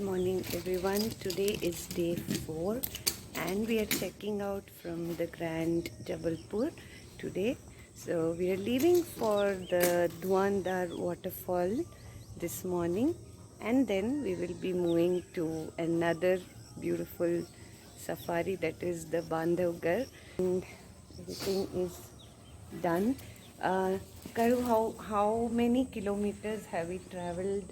morning everyone. Today is day 4 and we are checking out from the Grand Jabalpur today. So we are leaving for the Dhuandhar waterfall this morning, and then we will be moving to another beautiful safari, that is the Bandhavgarh, and everything is done. Karu, how many kilometers have we traveled?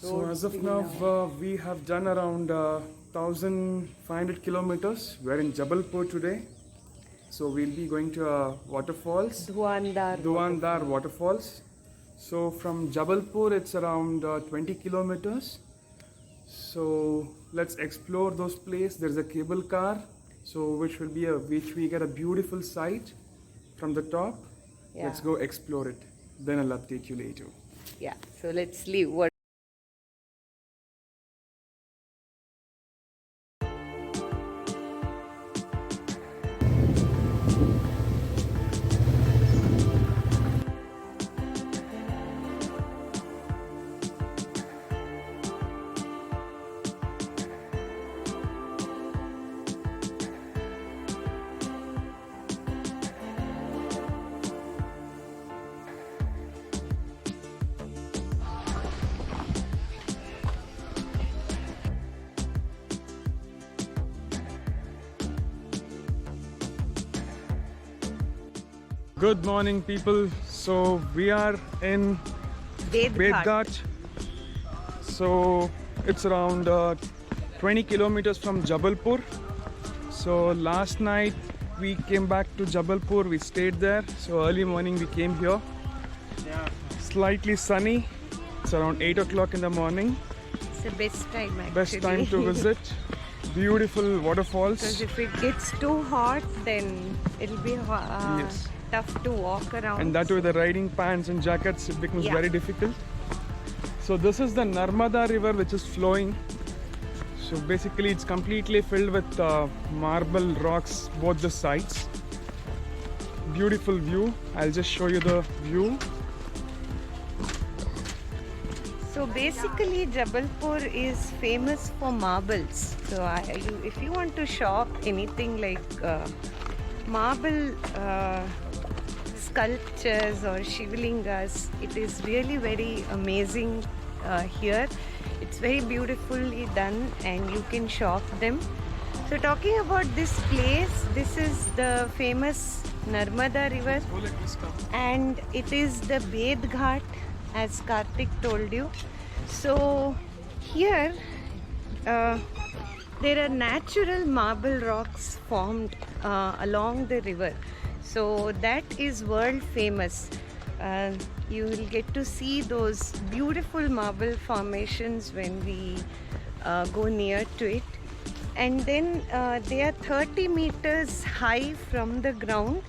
So as of now, we have done around 1,500 kilometers. We're in Jabalpur today. So we'll be going to waterfalls. Dhuandhar waterfalls. So from Jabalpur, it's around 20 kilometers. So let's explore those places. There's a cable car, so which we get a beautiful sight from the top. Yeah. Let's go explore it. Then I'll update you later. Yeah, so let's leave. What? Good morning, people. So we are in Bedghat. So it's around 20 kilometers from Jabalpur. So last night we came back to Jabalpur. We stayed there. So early morning we came here. Slightly sunny. It's around 8 o'clock in the morning. It's the best time actually. Best time to visit. Beautiful waterfalls. Because if it gets too hot, then it'll be Yes. tough to walk around. And that way the riding pants and jackets, it becomes very difficult. So this is the Narmada river which is flowing. So basically it's completely filled with marble rocks both the sides. Beautiful view. I'll just show you the view. So basically Jabalpur is famous for marbles. So if you want to shop anything like marble sculptures or shivlingas, it is really very amazing here. It's very beautifully done and you can shop them. So talking about this place, this is the famous Narmada river and it is the Bedghat, as Karthik told you. So here there are natural marble rocks formed along the river. So that is world famous. You will get to see those beautiful marble formations when we go near to it. And then they are 30 meters high from the ground.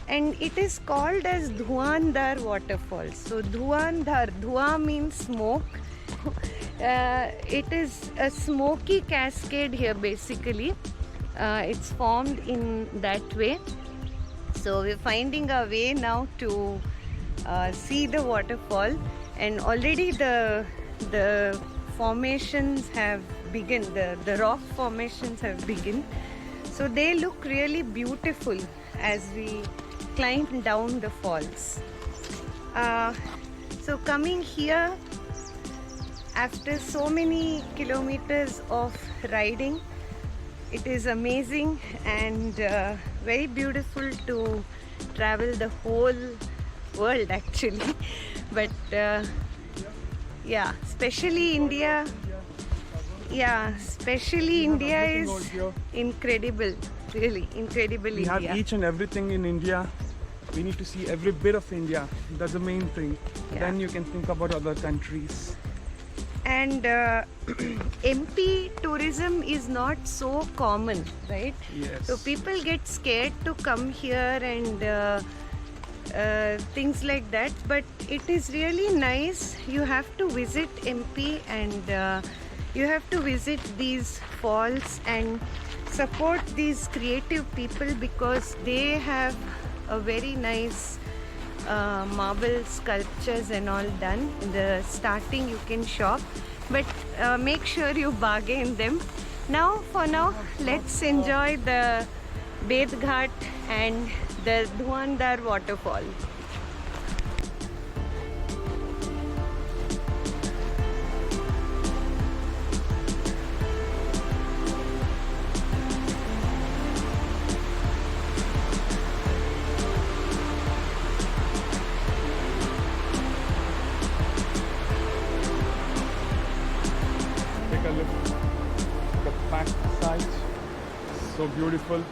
And it is called as Dhuandhar waterfall. So Dhuandhar, Dhua means smoke. It is a smoky cascade here basically. It's formed in that way. So we're finding our way now to see the waterfall, and already the formations have begun, the rock formations have begun. So they look really beautiful as we climb down the falls. So coming here after so many kilometers of riding, it is amazing and very beautiful to travel the whole world actually. But yeah, especially India. Yeah, especially India is incredible, really incredible. We have each and everything in India. We need to see every bit of India. That's the main thing. Yeah. Then you can think about other countries. And MP tourism is not so common, right? Yes. So people get scared to come here and things like that. But it is really nice. You have to visit MP and you have to visit these falls and support these creative people, because they have a very nice marble sculptures and all done. In the starting you can shop, but make sure you bargain them. Now, for now, let's enjoy the Bed Ghat and the Dhuandar waterfall. Take a look at the back side. So beautiful.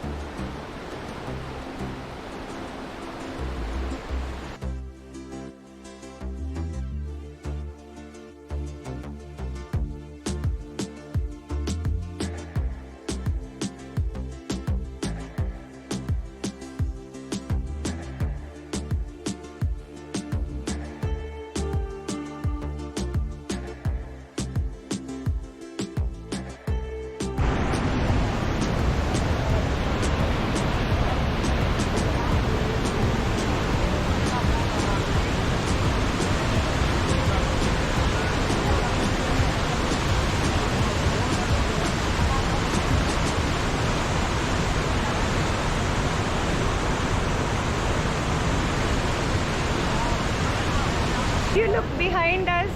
You look behind us,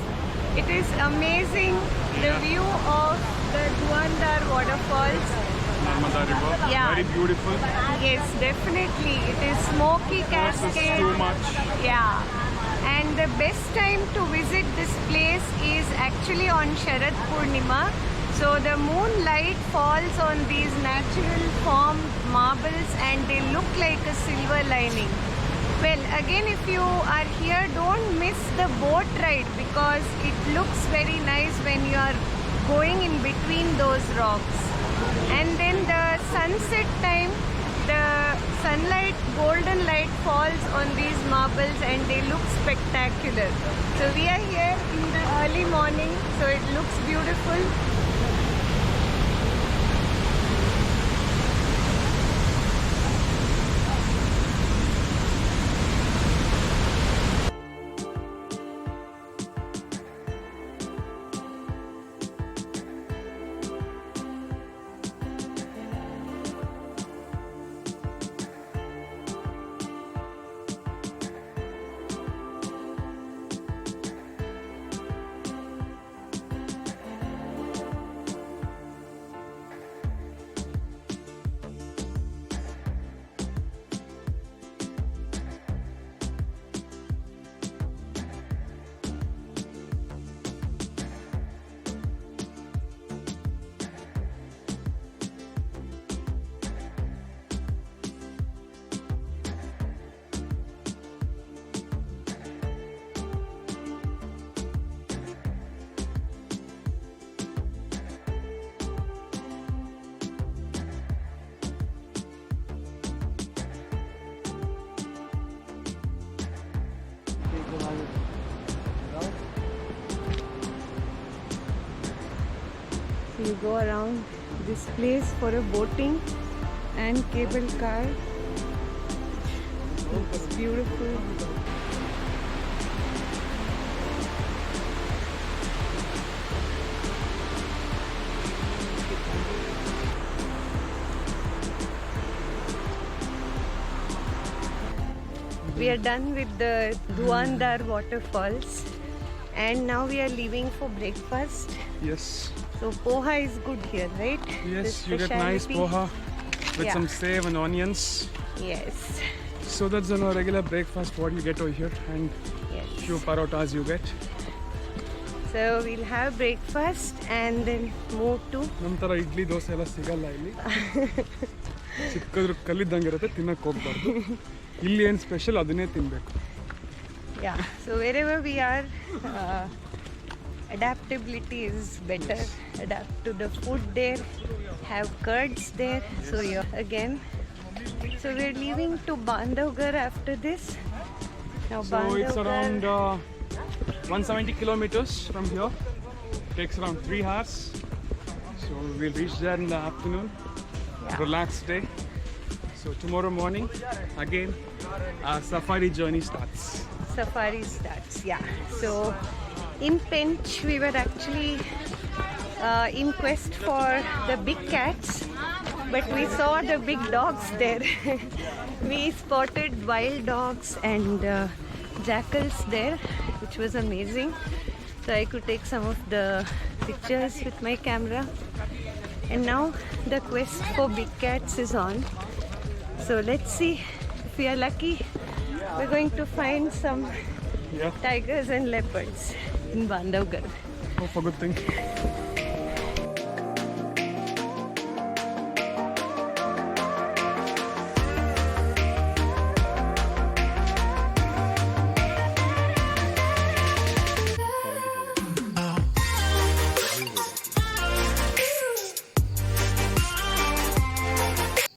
it is amazing, the view of the Dhuandar waterfalls. Narmada River. Yeah. Very beautiful. Yes, definitely. It is smoky This is cascade. too much. Yeah. And the best time to visit this place is actually on Sharad Purnima. So the moonlight falls on these natural formed marbles and they look like a silver lining. Well, again, if you are here, don't miss the boat ride because it looks very nice when you are going in between those rocks. And then the sunset time, the sunlight, golden light falls on these marbles and they look spectacular. So we are here in the early morning, so it looks beautiful. You go around this place for a boating and cable car. It's beautiful. We are done with the Dhuandar waterfalls and now we are leaving for breakfast. Yes. So poha is good here, right? Yes, The you get nice speciality. poha with Yeah. some save and onions. Yes, So that's a regular breakfast what you get over here, and yes. few parotas you get. So we'll have breakfast and then move to. ನಮ್ಮ ಥರ ಇಡ್ಲಿ ದೋಸೆ ಎಲ್ಲ ಸಿಗಲ್ಲ ಇಲ್ಲಿ. ಸಿಕ್ಕಿದ್ರು ಕಲ್ಲಿದ್ದಂಗಿರುತ್ತೆ, ತಿನ್ನಕ್ಕೆ ಹೋಗ್ಬಾರ್ದು. ಇಲ್ಲಿ ಏನು ಸ್ಪೆಷಲ್ ಅದನ್ನೇ ತಿನ್ನಬೇಕು. Yeah, so wherever we are, adaptability is better. Adapt to the food there, have curds there. So you're again. So we're leaving to Bandhavgarh after this. Now So it's around Bandhavgarh. 170 kilometers from here. Takes around 3 hours. So we'll reach there in the afternoon. Yeah. Relaxed day. So tomorrow morning, again, our safari journey starts. Safari starts. Yeah. So In Pench, we were actually in quest for the big cats, but we saw the big dogs there. We spotted wild dogs and jackals there, which was amazing. So I could take some of the pictures with my camera. And now the quest for big cats is on. So let's see, if we are lucky, we're going to find some Yeah. tigers and leopards in Bandhavgarh. Hope for good thing.